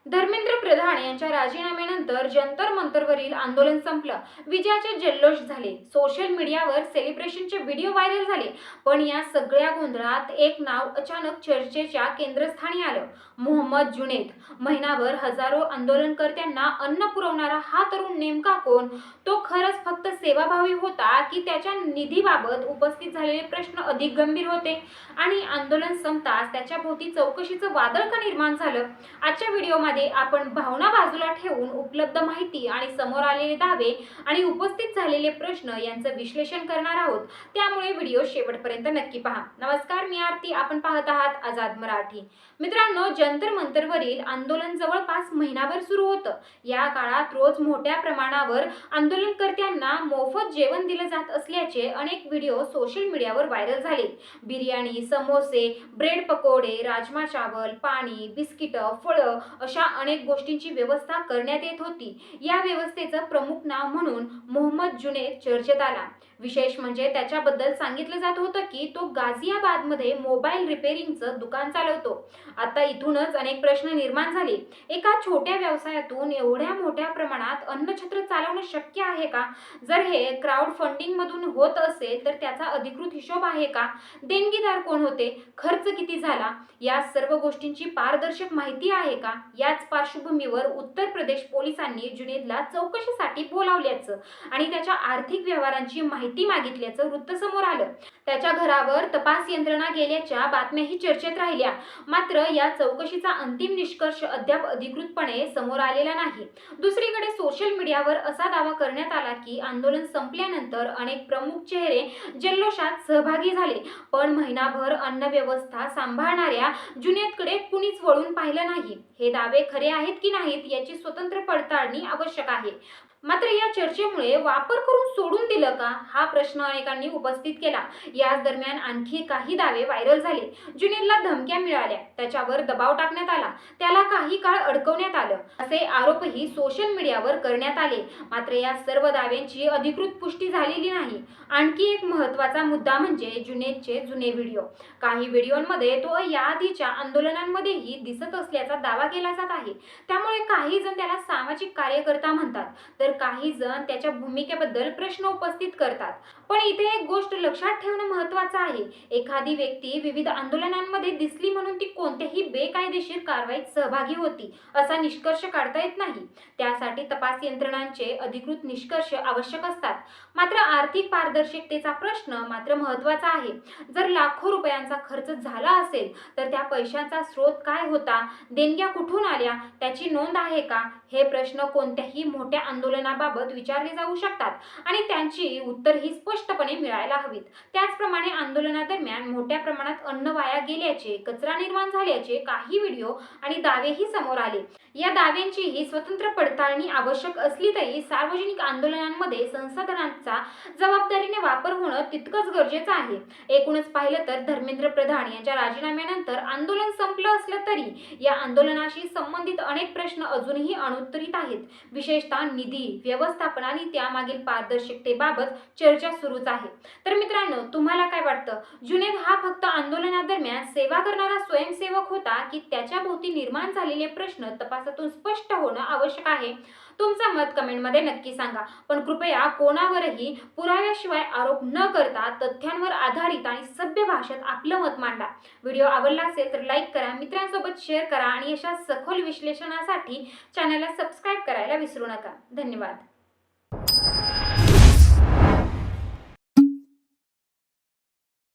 धर्मेंद्र प्रधान यांच्या राजीनाम्यानंतर जंतर मंतरवरील आंदोलन संपलं. विजयाचे जल्लोष झाले. सोशल मीडियावर सेलिब्रेशनचे व्हिडिओ व्हायरल झाले. पण या सगळ्या गोंधळात एक नाव अचानक चर्चेच्या केंद्रस्थानी आलं. मोहम्मद जुनैद. महिनाभर हजारो आंदोलनकर्त्यांना अन्न पुरवणारा हा तरुण नेमका कोण? तो खरंच फक्त सेवाभावी होता की त्याच्या निधीबाबत उपस्थित झालेले प्रश्न अधिक गंभीर होते? आणि आंदोलन संपताच त्याच्या भोवती चौकशीचं वादळ का निर्माण झालं? आजच्या व्हिडिओमध्ये आपण भावना बाजूला ठेवून उपलब्ध माहिती आणि समोर आलेले दावे आणि उपस्थित झालेले प्रश्न यांचं विश्लेषण करणार आहोत. त्यामुळे व्हिडिओ शेवटपर्यंत नक्की पहा. नमस्कार, मी आरती. आपण पाहत आहात आझाद मराठी. मित्रांनो, जंतर मंतरवरील आंदोलन जवळपास महिनाभर सुरू होतं. या काळात रोज मोठ्या प्रमाणावर आंदोलनकर्त्यांना मोफत जेवण दिलं जात असल्याचे अनेक व्हिडिओ सोशल मीडियावर व्हायरल झाले. बिर्याणी, समोसे, ब्रेड पकोडे, राजमा चावल, पाणी, बिस्किटं, फळं अशा अनेक गोष्टींची व्यवस्था करण्यात येत होती. या व्यवस्थेचं प्रमुख नाव म्हणून मोहम्मद जुनैद चर्चेत आला. विशेष म्हणजे त्याच्याबद्दल सांगितलं जात होतं की तो गाझियाबादमध्ये मोबाईल रिपेअरिंगचं दुकान चालवतो. आता इथूनच अनेक प्रश्न निर्माण झाले. एका छोट्या व्यवसायातून एवढ्या मोठ्या प्रमाणात अन्नछत्र चालवणं शक्य आहे का? जर हे क्राऊड फंडिंग मधून होत असेल तर त्याचा अधिकृत हिशोब आहे का? देणगीदार कोण होते? खर्च किती झाला? या सर्व गोष्टींची पारदर्शक माहिती आहे का? याच पार्श्वभूमीवर उत्तर प्रदेश पोलिसांनी जुनैदला चौकशीसाठी बोलावल्याचं आणि त्याच्या आर्थिक व्यवहारांची माहिती मागितल्याचं वृत्त समोर आलं. त्याच्या घरावर तपास यंत्रणा गेल्याच्या बातम्याही चर्चेत राहिल्या. मात्र या चौकशीचा अंतिम निष्कर्ष अद्याप अधिकृतपणे समोर आलेला नाही. दुसरीकडे सोशल मीडियावर असा दावा करण्यात आला की आंदोलन संपल्यानंतर अनेक प्रमुख चेहरे जल्लोषात सहभागी झाले, पण महिनाभर अन्न व्यवस्था सांभाळणाऱ्या जुनैदकडे कुणीच वळून पाहिलं नाही. हे दावे खरे आहेत की नाहीत याची स्वतंत्र पडताळणी आवश्यक आहे. मात्र या चर्चेमुळे वापर करून सोडून दिलं का, हा प्रश्न अनेकांनी उपस्थित केला. याच दरम्यान आणखी काही दावे व्हायरल झाले. जुनैदला धमक्या मिळाल्या, त्याच्यावर दबाव टाकण्यात आला, त्याला काही काळ अडकवण्यात आलं, असे आरोपही सोशल मीडियावर करण्यात आले. मात्र या सर्व दाव्यांची अधिकृत पुष्टी झालेली नाही. आणखी एक महत्त्वाचा मुद्दा म्हणजे जुनैदचे जुने व्हिडिओ. काही व्हिडिओमध्ये तो याआधीच्या आंदोलनांमध्येही दिसत असल्याचा दावा केला जात आहे. त्यामुळे काही जण त्याला सामाजिक कार्यकर्ता म्हणतात, तर काही जण त्याच्या भूमिकेबद्दल प्रश्न उपस्थित करतात. पण इथे एक गोष्ट लक्षात ठेवणं महत्त्वाचं आहे. एखादी व्यक्ती विविध आंदोलनांमध्ये दिसली म्हणून ती कोणत्याही बेकायदेशीर कारवाईत सहभागी होती असा निष्कर्ष काढता येत नाही. त्यासाठी तपास यंत्रणांचे अधिकृत निष्कर्ष आवश्यक असतात. मात्र आर्थिक पारदर्शकतेचा प्रश्न मात्र महत्त्वाचा आहे. जर लाखो रुपयांचा खर्च झाला असेल तर त्या पैशांचा स्रोत काय होता? देणग्या कुठून आल्या? त्याची नोंद आहे का? हे प्रश्न कोणत्याही मोठ्या आंदोलनाबाबत विचारले जाऊ शकतात आणि त्यांची उत्तर ही स्पष्टपणे मिळायला हवीत. त्याचप्रमाणे आंदोलनादरम्यान मोठ्या प्रमाणात अन्न वाया गेल्याचे, कचरा निर्माण झाल्याचे काही व्हिडिओ आणि दावेही समोर आले. या दाव्यांचीही स्वतंत्र पडताळणी आवश्यक असली तरी सार्वजनिक आंदोलनांमध्ये संसाधनांचा जबाबदारीने वापर होणं तितकंच गरजेचं आहे. एकूणच पाहिलं तर धर्मेंद्र प्रधान यांच्या राजीनाम्यानंतर आंदोलन संपलं असलं तरी या आंदोलनाशी संबंधित अनेक प्रश्न अजूनही अनुत्तरित आहेत. विशेषतः निधी व्यवस्थापन आणि त्यामागील पारदर्शकतेबाबत चर्चा सुरूच आहे. तर मित्रांनो, तुम्हाला काय वाटतं? जुनैद हा फक्त आंदोलनादरम्यान सेवा करणारा स्वयंसेवक होता की त्याच्या भोवती निर्माण झालेले प्रश्न तपासातून स्पष्ट होणं आवश्यक आहे? तुमचं मत कमेंटमध्ये नक्की सांगा. पण कृपया कोणावरही पुराव्याशिवाय आरोप न करता तथ्यांवर आधारित आणि सभ्य भाषेत आपलं मत मांडा. व्हिडिओ आवडला असेल तर लाईक करा, मित्रांसोबत शेअर करा आणि अशा सखोल विश्लेषणासाठी चॅनलला सबस्क्राईब करायला विसरू नका. धन्यवाद.